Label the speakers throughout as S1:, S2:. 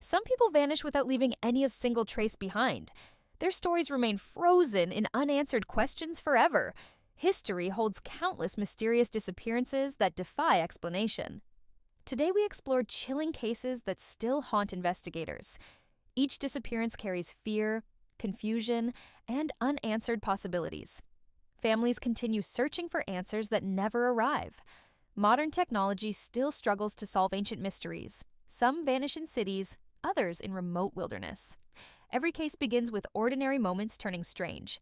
S1: Some people vanish without leaving any a single trace behind. Their stories remain frozen in unanswered questions forever. History holds countless mysterious disappearances that defy explanation. Today we explore chilling cases that still haunt investigators. Each disappearance carries fear, confusion, and unanswered possibilities. Families continue searching for answers that never arrive. Modern technology still struggles to solve ancient mysteries. Some vanish in cities, others in remote wilderness. Every case begins with ordinary moments turning strange.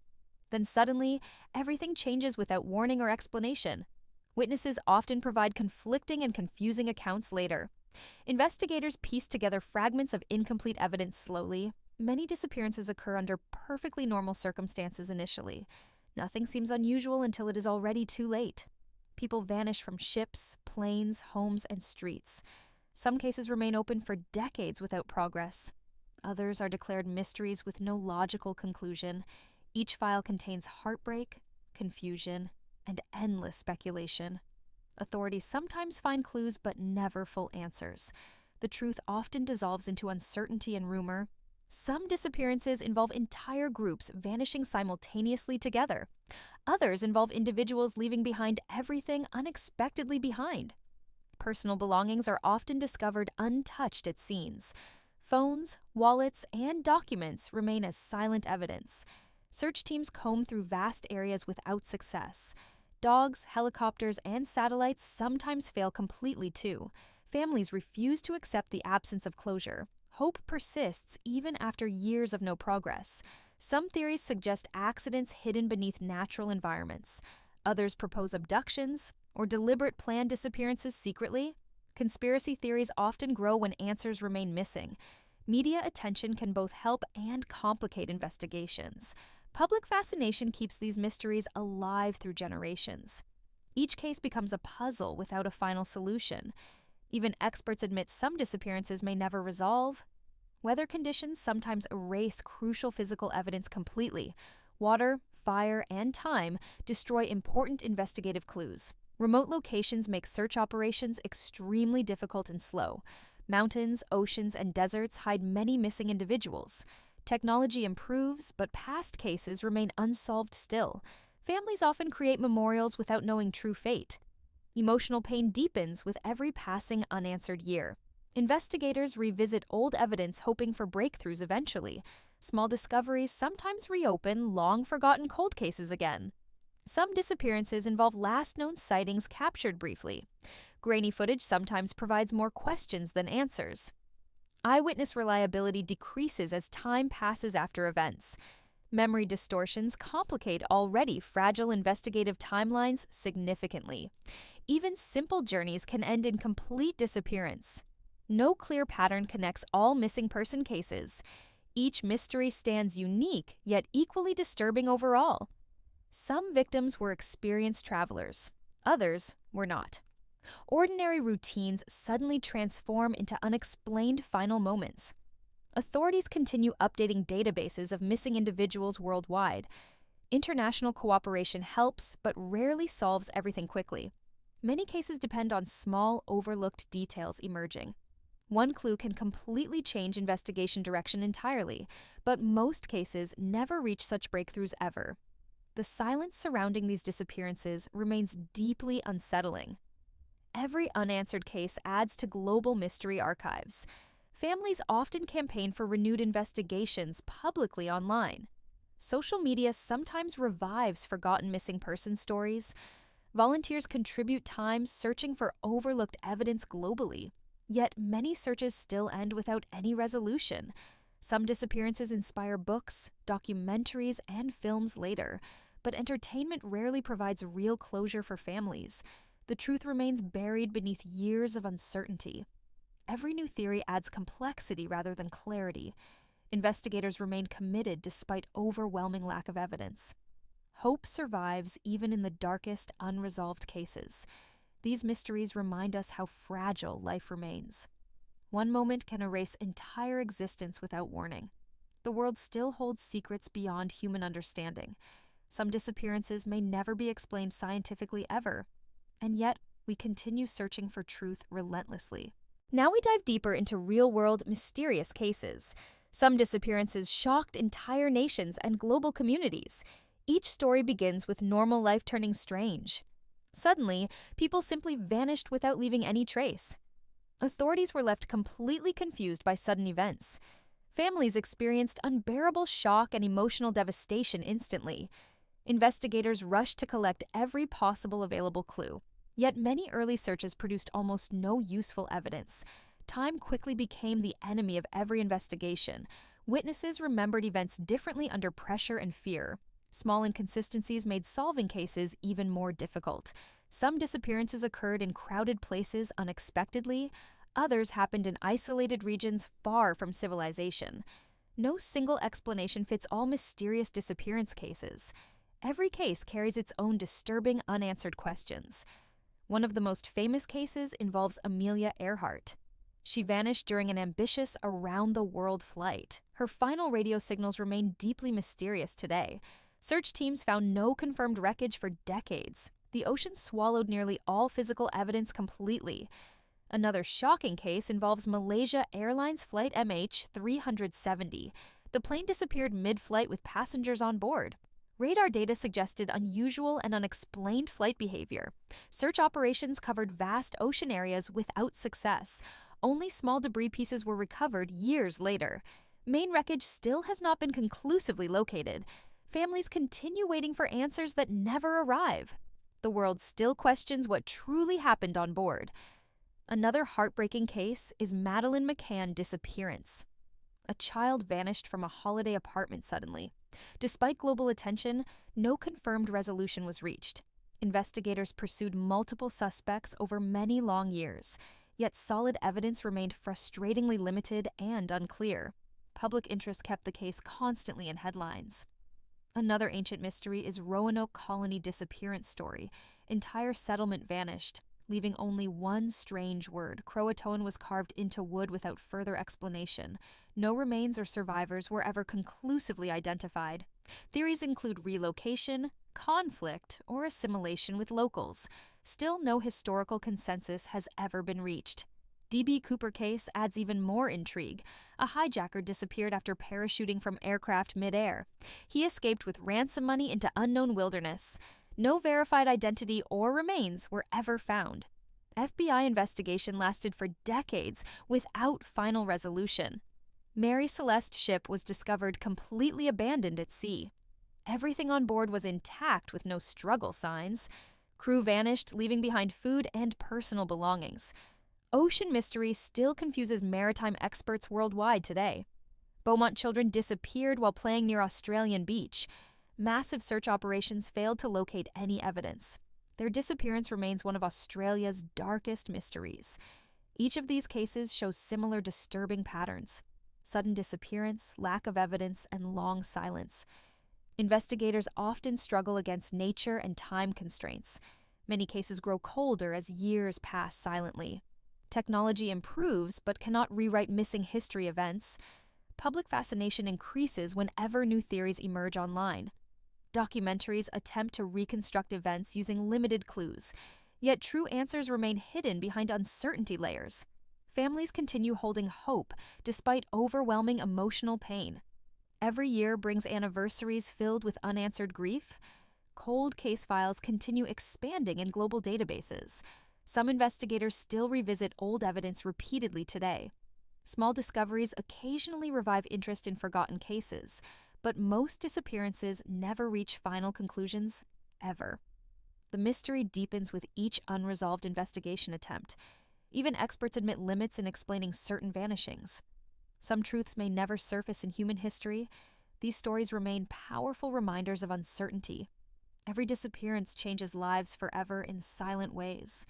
S1: Then suddenly, everything changes without warning or explanation. Witnesses often provide conflicting and confusing accounts later. Investigators piece together fragments of incomplete evidence slowly. Many disappearances occur under perfectly normal circumstances initially. Nothing seems unusual until it is already too late. People vanish from ships, planes, homes, and streets. Some cases remain open for decades without progress. Others are declared mysteries with no logical conclusion. Each file contains heartbreak, confusion, and endless speculation. Authorities sometimes find clues but never full answers. The truth often dissolves into uncertainty and rumor. Some disappearances involve entire groups vanishing simultaneously together. Others involve individuals leaving behind everything unexpectedly behind. Personal belongings are often discovered untouched at scenes. Phones, wallets, and documents remain as silent evidence. Search teams comb through vast areas without success. Dogs, helicopters, and satellites sometimes fail completely too. Families refuse to accept the absence of closure. Hope persists even after years of no progress. Some theories suggest accidents hidden beneath natural environments. Others propose abductions or deliberate planned disappearances secretly. Conspiracy theories often grow when answers remain missing. Media attention can both help and complicate investigations. Public fascination keeps these mysteries alive through generations. Each case becomes a puzzle without a final solution. Even experts admit some disappearances may never resolve. Weather conditions sometimes erase crucial physical evidence completely. Water, fire, and time destroy important investigative clues. Remote locations make search operations extremely difficult and slow. Mountains, oceans, and deserts hide many missing individuals. Technology improves, but past cases remain unsolved still. Families often create memorials without knowing true fate. Emotional pain deepens with every passing unanswered year. Investigators revisit old evidence hoping for breakthroughs eventually. Small discoveries sometimes reopen long-forgotten cold cases again. Some disappearances involve last-known sightings captured briefly. Grainy footage sometimes provides more questions than answers. Eyewitness reliability decreases as time passes after events. Memory distortions complicate already fragile investigative timelines significantly. Even simple journeys can end in complete disappearance. No clear pattern connects all missing person cases. Each mystery stands unique, yet equally disturbing overall. Some victims were experienced travelers. Others were not. Ordinary routines suddenly transform into unexplained final moments. Authorities continue updating databases of missing individuals worldwide. International cooperation helps, but rarely solves everything quickly. Many cases depend on small, overlooked details emerging. One clue can completely change investigation direction entirely, but most cases never reach such breakthroughs ever. The silence surrounding these disappearances remains deeply unsettling. Every unanswered case adds to global mystery archives. Families often campaign for renewed investigations publicly online. Social media sometimes revives forgotten missing person stories. Volunteers contribute time searching for overlooked evidence globally. Yet many searches still end without any resolution. Some disappearances inspire books, documentaries, and films later, but entertainment rarely provides real closure for families. The truth remains buried beneath years of uncertainty. Every new theory adds complexity rather than clarity. Investigators remain committed despite overwhelming lack of evidence. Hope survives even in the darkest, unresolved cases. These mysteries remind us how fragile life remains. One moment can erase entire existence without warning. The world still holds secrets beyond human understanding. Some disappearances may never be explained scientifically ever, and yet we continue searching for truth relentlessly. Now we dive deeper into real-world, mysterious cases. Some disappearances shocked entire nations and global communities. Each story begins with normal life turning strange. Suddenly, people simply vanished without leaving any trace. Authorities were left completely confused by sudden events. Families experienced unbearable shock and emotional devastation instantly. Investigators rushed to collect every possible available clue. Yet many early searches produced almost no useful evidence. Time quickly became the enemy of every investigation. Witnesses remembered events differently under pressure and fear. Small inconsistencies made solving cases even more difficult. Some disappearances occurred in crowded places unexpectedly. Others happened in isolated regions far from civilization. No single explanation fits all mysterious disappearance cases. Every case carries its own disturbing unanswered questions. One of the most famous cases involves Amelia Earhart. She vanished during an ambitious around-the-world flight. Her final radio signals remain deeply mysterious today. Search teams found no confirmed wreckage for decades. The ocean swallowed nearly all physical evidence completely. Another shocking case involves Malaysia Airlines Flight MH370. The plane disappeared mid-flight with passengers on board. Radar data suggested unusual and unexplained flight behavior. Search operations covered vast ocean areas without success. Only small debris pieces were recovered years later. Main wreckage still has not been conclusively located. Families continue waiting for answers that never arrive. The world still questions what truly happened on board. Another heartbreaking case is Madeleine McCann disappearance. A child vanished from a holiday apartment suddenly. Despite global attention, no confirmed resolution was reached. Investigators pursued multiple suspects over many long years, yet solid evidence remained frustratingly limited and unclear. Public interest kept the case constantly in headlines. Another ancient mystery is Roanoke Colony disappearance story. Entire settlement vanished, leaving only one strange word. Croatoan was carved into wood without further explanation. No remains or survivors were ever conclusively identified. Theories include relocation, conflict, or assimilation with locals. Still, no historical consensus has ever been reached. D.B. Cooper case adds even more intrigue. A hijacker disappeared after parachuting from aircraft midair. He escaped with ransom money into unknown wilderness. No verified identity or remains were ever found. FBI investigation lasted for decades without final resolution. Mary Celeste's ship was discovered completely abandoned at sea. Everything on board was intact with no struggle signs. Crew vanished, leaving behind food and personal belongings. Ocean mystery still confuses maritime experts worldwide today. Beaumont children disappeared while playing near Australian beach. Massive search operations failed to locate any evidence. Their disappearance remains one of Australia's darkest mysteries. Each of these cases shows similar disturbing patterns: sudden disappearance, lack of evidence, and long silence. Investigators often struggle against nature and time constraints. Many cases grow colder as years pass silently. Technology improves but cannot rewrite missing history events. Public fascination increases whenever new theories emerge online. Documentaries attempt to reconstruct events using limited clues, yet true answers remain hidden behind uncertainty layers. Families continue holding hope despite overwhelming emotional pain. Every year brings anniversaries filled with unanswered grief. Cold case files continue expanding in global databases. Some investigators still revisit old evidence repeatedly today. Small discoveries occasionally revive interest in forgotten cases, but most disappearances never reach final conclusions, ever. The mystery deepens with each unresolved investigation attempt. Even experts admit limits in explaining certain vanishings. Some truths may never surface in human history. These stories remain powerful reminders of uncertainty. Every disappearance changes lives forever in silent ways.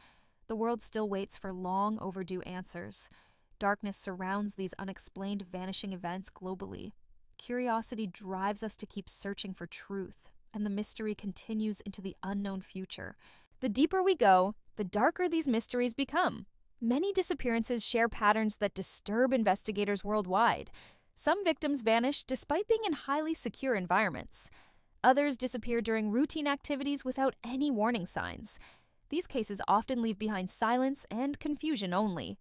S1: The world still waits for long overdue answers. Darkness surrounds these unexplained vanishing events globally. Curiosity drives us to keep searching for truth, and the mystery continues into the unknown future. The deeper we go, the darker these mysteries become. Many disappearances share patterns that disturb investigators worldwide. Some victims vanish despite being in highly secure environments. Others disappear during routine activities without any warning signs. These cases often leave behind silence and confusion only.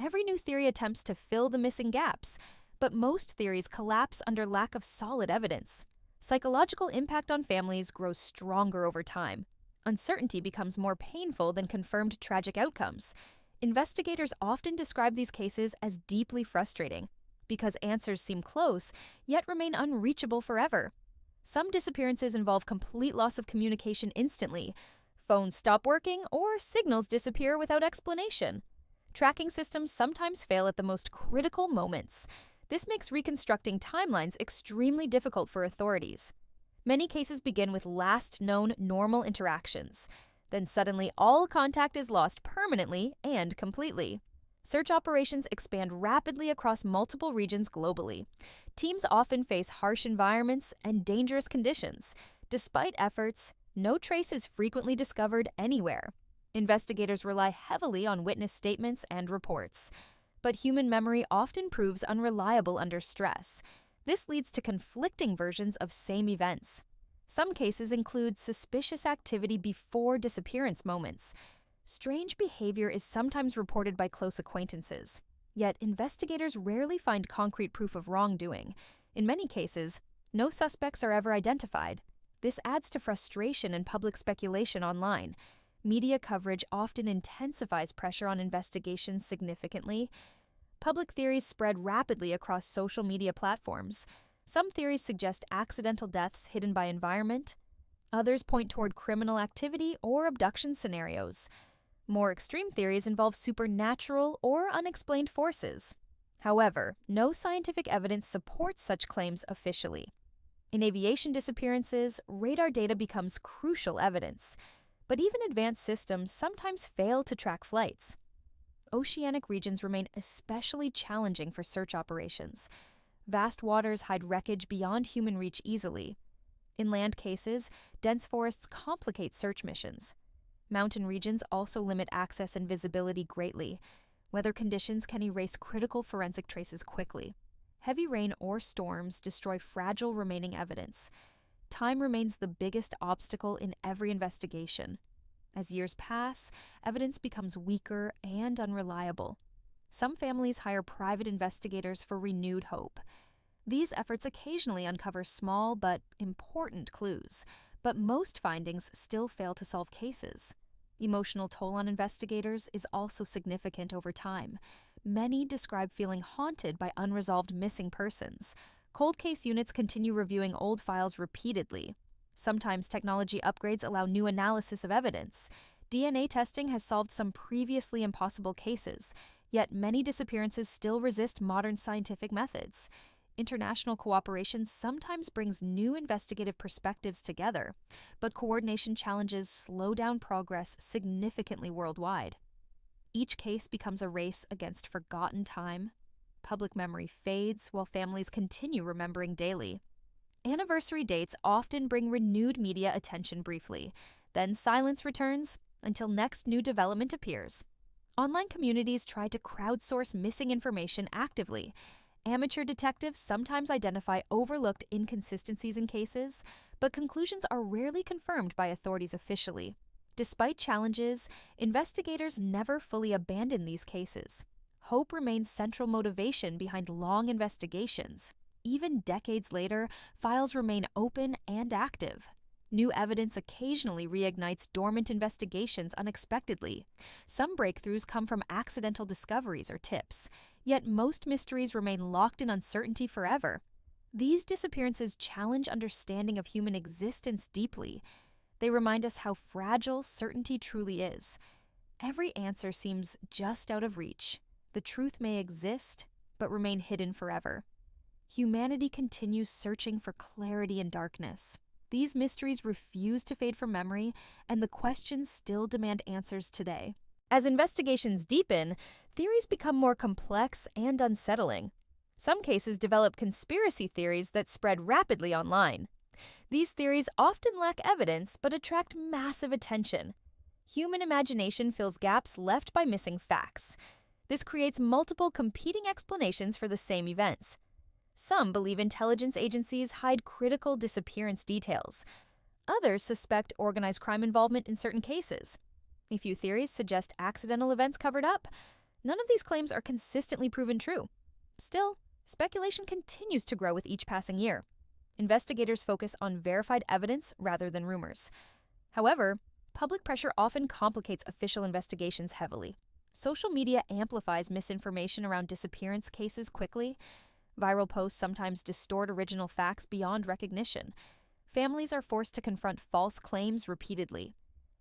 S1: Every new theory attempts to fill the missing gaps, but most theories collapse under lack of solid evidence. Psychological impact on families grows stronger over time. Uncertainty becomes more painful than confirmed tragic outcomes. Investigators often describe these cases as deeply frustrating because answers seem close, yet remain unreachable forever. Some disappearances involve complete loss of communication instantly. Phones stop working or signals disappear without explanation. Tracking systems sometimes fail at the most critical moments. This makes reconstructing timelines extremely difficult for authorities. Many cases begin with last known normal interactions. Then suddenly all contact is lost permanently and completely. Search operations expand rapidly across multiple regions globally. Teams often face harsh environments and dangerous conditions. Despite efforts, no trace is frequently discovered anywhere. Investigators rely heavily on witness statements and reports. But human memory often proves unreliable under stress. This leads to conflicting versions of same events. Some cases include suspicious activity before disappearance moments. Strange behavior is sometimes reported by close acquaintances. Yet investigators rarely find concrete proof of wrongdoing. In many cases, no suspects are ever identified. This adds to frustration and public speculation online. Media coverage often intensifies pressure on investigations significantly. Public theories spread rapidly across social media platforms. Some theories suggest accidental deaths hidden by environment. Others point toward criminal activity or abduction scenarios. More extreme theories involve supernatural or unexplained forces. However, no scientific evidence supports such claims officially. In aviation disappearances, radar data becomes crucial evidence. But even advanced systems sometimes fail to track flights. Oceanic regions remain especially challenging for search operations. Vast waters hide wreckage beyond human reach easily. In land cases, dense forests complicate search missions. Mountain regions also limit access and visibility greatly. Weather conditions can erase critical forensic traces quickly. Heavy rain or storms destroy fragile remaining evidence. Time remains the biggest obstacle in every investigation. As years pass, evidence becomes weaker and unreliable. Some families hire private investigators for renewed hope. These efforts occasionally uncover small but important clues, but most findings still fail to solve cases. Emotional toll on investigators is also significant over time. Many describe feeling haunted by unresolved missing persons. Cold case units continue reviewing old files repeatedly. Sometimes technology upgrades allow new analysis of evidence. DNA testing has solved some previously impossible cases, yet many disappearances still resist modern scientific methods. International cooperation sometimes brings new investigative perspectives together, but coordination challenges slow down progress significantly worldwide. Each case becomes a race against forgotten time. Public memory fades while families continue remembering daily. Anniversary dates often bring renewed media attention briefly, then silence returns until next new development appears. Online communities try to crowdsource missing information actively. Amateur detectives sometimes identify overlooked inconsistencies in cases, but conclusions are rarely confirmed by authorities officially. Despite challenges, investigators never fully abandon these cases. Hope remains central motivation behind long investigations. Even decades later, files remain open and active. New evidence occasionally reignites dormant investigations unexpectedly. Some breakthroughs come from accidental discoveries or tips, yet most mysteries remain locked in uncertainty forever. These disappearances challenge understanding of human existence deeply. They remind us how fragile certainty truly is. Every answer seems just out of reach. The truth may exist, but remain hidden forever. Humanity continues searching for clarity in darkness. These mysteries refuse to fade from memory, and the questions still demand answers today. As investigations deepen, theories become more complex and unsettling. Some cases develop conspiracy theories that spread rapidly online. These theories often lack evidence but attract massive attention. Human imagination fills gaps left by missing facts. This creates multiple competing explanations for the same events. Some believe intelligence agencies hide critical disappearance details. Others suspect organized crime involvement in certain cases. A few theories suggest accidental events covered up. None of these claims are consistently proven true. Still, speculation continues to grow with each passing year. Investigators focus on verified evidence rather than rumors. However, public pressure often complicates official investigations heavily. Social media amplifies misinformation around disappearance cases quickly. Viral posts sometimes distort original facts beyond recognition. Families are forced to confront false claims repeatedly.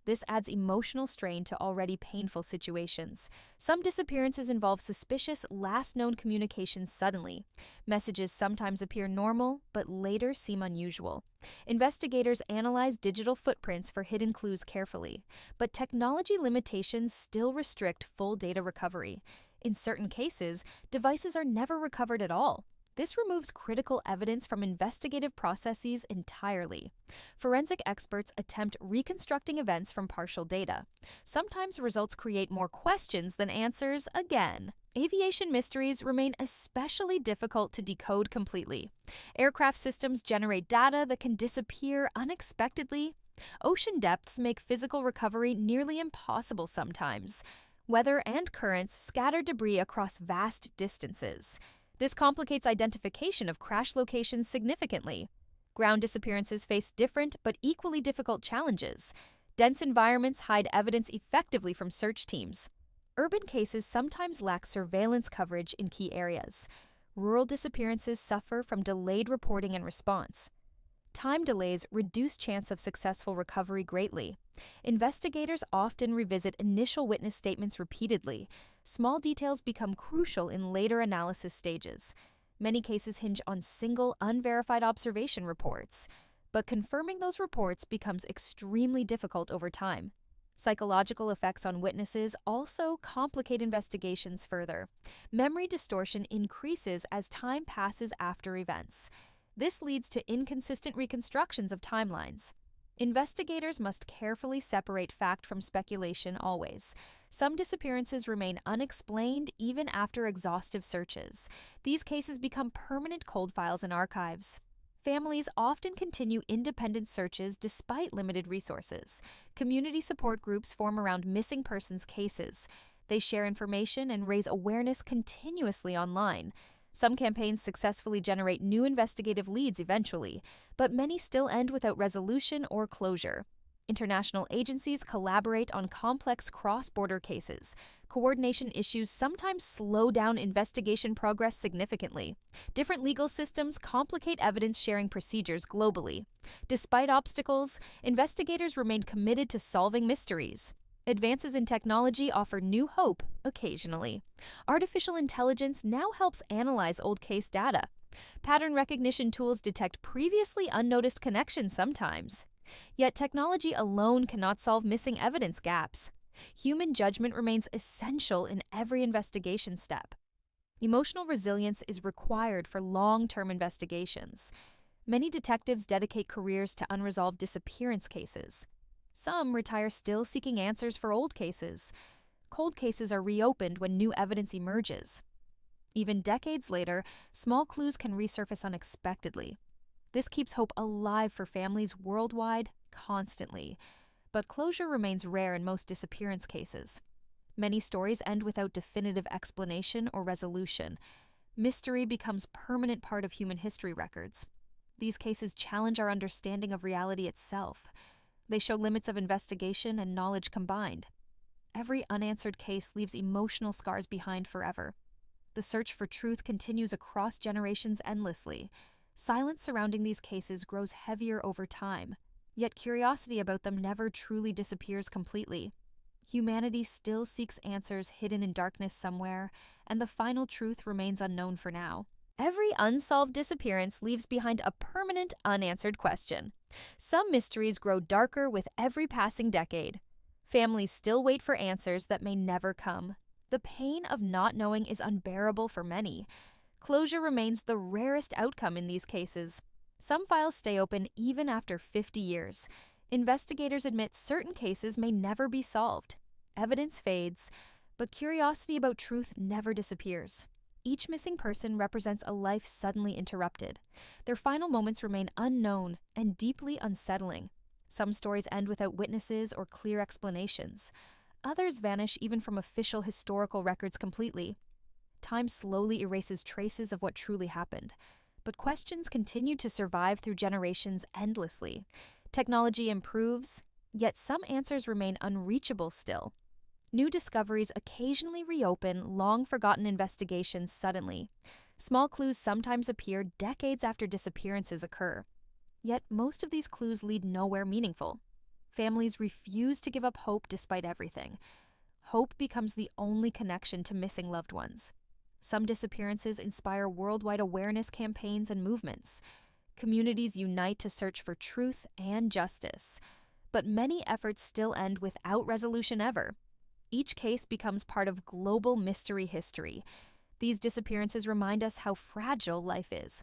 S1: This adds emotional strain to already painful situations. Some disappearances involve suspicious, last known communications suddenly. Messages sometimes appear normal, but later seem unusual. Investigators analyze digital footprints for hidden clues carefully, but technology limitations still restrict full data recovery. In certain cases, devices are never recovered at all. This removes critical evidence from investigative processes entirely. Forensic experts attempt reconstructing events from partial data. Sometimes results create more questions than answers again. Aviation mysteries remain especially difficult to decode completely. Aircraft systems generate data that can disappear unexpectedly. Ocean depths make physical recovery nearly impossible sometimes. Weather and currents scatter debris across vast distances. This complicates identification of crash locations significantly. Ground disappearances face different but equally difficult challenges. Dense environments hide evidence effectively from search teams. Urban cases sometimes lack surveillance coverage in key areas. Rural disappearances suffer from delayed reporting and response. Time delays reduce chance of successful recovery greatly. Investigators often revisit initial witness statements repeatedly. Small details become crucial in later analysis stages. Many cases hinge on single, unverified observation reports, but confirming those reports becomes extremely difficult over time. Psychological effects on witnesses also complicate investigations further. Memory distortion increases as time passes after events. This leads to inconsistent reconstructions of timelines. Investigators must carefully separate fact from speculation always. Some disappearances remain unexplained even after exhaustive searches. These cases become permanent cold files in archives. Families often continue independent searches despite limited resources. Community support groups form around missing persons cases. They share information and raise awareness continuously online. Some campaigns successfully generate new investigative leads eventually, but many still end without resolution or closure. International agencies collaborate on complex cross-border cases. Coordination issues sometimes slow down investigation progress significantly. Different legal systems complicate evidence-sharing procedures globally. Despite obstacles, investigators remain committed to solving mysteries. Advances in technology offer new hope occasionally. Artificial intelligence now helps analyze old case data. Pattern recognition tools detect previously unnoticed connections sometimes. Yet technology alone cannot solve missing evidence gaps. Human judgment remains essential in every investigation step. Emotional resilience is required for long-term investigations. Many detectives dedicate careers to unresolved disappearance cases. Some retire still seeking answers for old cases. Cold cases are reopened when new evidence emerges. Even decades later, small clues can resurface unexpectedly. This keeps hope alive for families worldwide constantly. But closure remains rare in most disappearance cases. Many stories end without definitive explanation or resolution. Mystery becomes a permanent part of human history records. These cases challenge our understanding of reality itself. They show limits of investigation and knowledge combined. Every unanswered case leaves emotional scars behind forever. The search for truth continues across generations endlessly. Silence surrounding these cases grows heavier over time, yet curiosity about them never truly disappears completely. Humanity still seeks answers hidden in darkness somewhere, and the final truth remains unknown for now. Every unsolved disappearance leaves behind a permanent, unanswered question. Some mysteries grow darker with every passing decade. Families still wait for answers that may never come. The pain of not knowing is unbearable for many. Closure remains the rarest outcome in these cases. Some files stay open even after 50 years. Investigators admit certain cases may never be solved. Evidence fades, but curiosity about truth never disappears. Each missing person represents a life suddenly interrupted. Their final moments remain unknown and deeply unsettling. Some stories end without witnesses or clear explanations. Others vanish even from official historical records completely. Time slowly erases traces of what truly happened, but questions continue to survive through generations endlessly. Technology improves, yet some answers remain unreachable still. New discoveries occasionally reopen long-forgotten investigations suddenly. Small clues sometimes appear decades after disappearances occur. Yet most of these clues lead nowhere meaningful. Families refuse to give up hope despite everything. Hope becomes the only connection to missing loved ones. Some disappearances inspire worldwide awareness campaigns and movements. Communities unite to search for truth and justice. But many efforts still end without resolution ever. Each case becomes part of global mystery history. These disappearances remind us how fragile life is.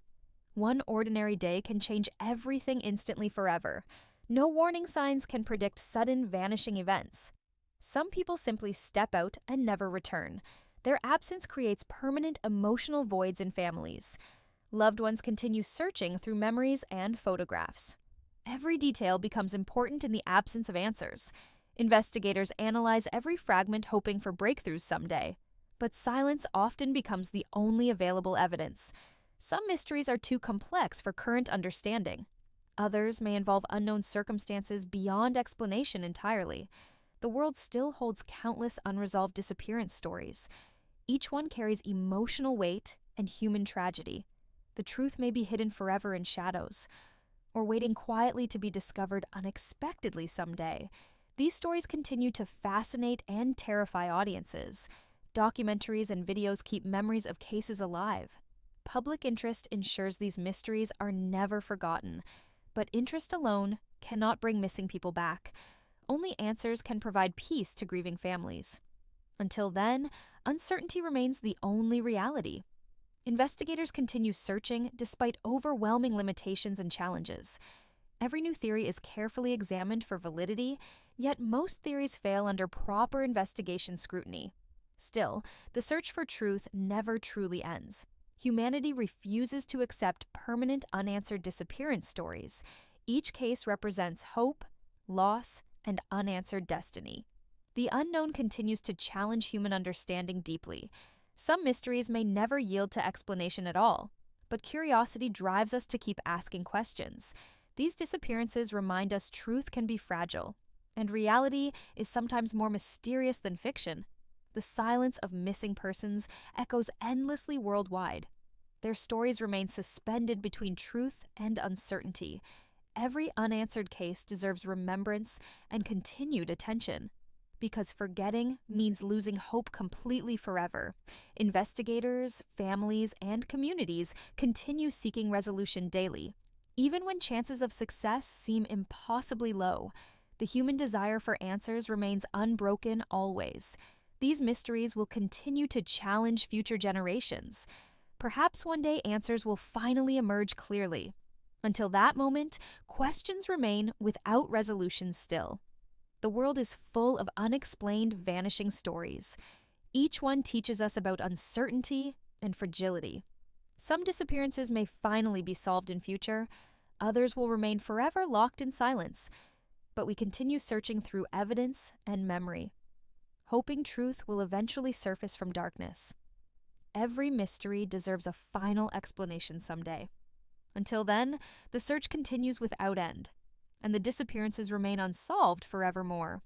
S1: One ordinary day can change everything instantly forever. No warning signs can predict sudden vanishing events. Some people simply step out and never return. Their absence creates permanent emotional voids in families. Loved ones continue searching through memories and photographs. Every detail becomes important in the absence of answers. Investigators analyze every fragment hoping for breakthroughs someday. But silence often becomes the only available evidence. Some mysteries are too complex for current understanding. Others may involve unknown circumstances beyond explanation entirely. The world still holds countless unresolved disappearance stories. Each one carries emotional weight and human tragedy. The truth may be hidden forever in shadows, or waiting quietly to be discovered unexpectedly someday. These stories continue to fascinate and terrify audiences. Documentaries and videos keep memories of cases alive. Public interest ensures these mysteries are never forgotten, but interest alone cannot bring missing people back. Only answers can provide peace to grieving families. Until then, uncertainty remains the only reality. Investigators continue searching despite overwhelming limitations and challenges. Every new theory is carefully examined for validity, yet most theories fail under proper investigation scrutiny. Still, the search for truth never truly ends. Humanity refuses to accept permanent unanswered disappearance stories. Each case represents hope, loss, and unanswered destiny. The unknown continues to challenge human understanding deeply. Some mysteries may never yield to explanation at all, but curiosity drives us to keep asking questions. These disappearances remind us truth can be fragile, and reality is sometimes more mysterious than fiction. The silence of missing persons echoes endlessly worldwide. Their stories remain suspended between truth and uncertainty. Every unanswered case deserves remembrance and continued attention. Because forgetting means losing hope completely forever. Investigators, families, and communities continue seeking resolution daily. Even when chances of success seem impossibly low, the human desire for answers remains unbroken always. These mysteries will continue to challenge future generations. Perhaps one day answers will finally emerge clearly. Until that moment, questions remain without resolution still. The world is full of unexplained, vanishing stories. Each one teaches us about uncertainty and fragility. Some disappearances may finally be solved in future. Others will remain forever locked in silence. But we continue searching through evidence and memory, hoping truth will eventually surface from darkness. Every mystery deserves a final explanation someday. Until then, the search continues without end, and the disappearances remain unsolved forevermore.